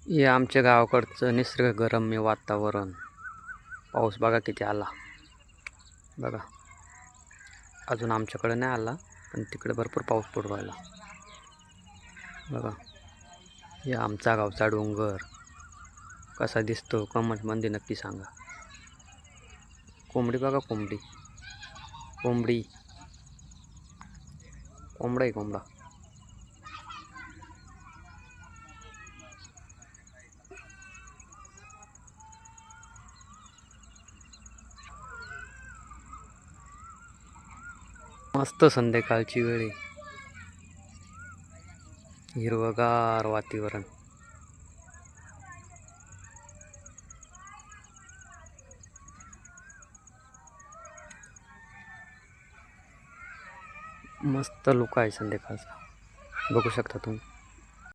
हे आमच्या गावाकडचं निसर्गरम्य वातावरण. पाऊस बघा किती आला. बघा अजून आमच्याकडे नाही आला, पण तिकडे भरपूर पाऊस पडू राहिला. बघा हे आमचा गावचा डोंगर कसा दिसतो कमेंटमध्ये नक्की सांगा. कोंबडी बघा, कोंबडी कोंबडी कोंबडा आहे, कोंबडा. मस्त संध्याकाळची वेळ आहे. हिरवगार वातावरण. मस्त लुक आहे संध्याकाळचा, बघू शकता तुम्ही.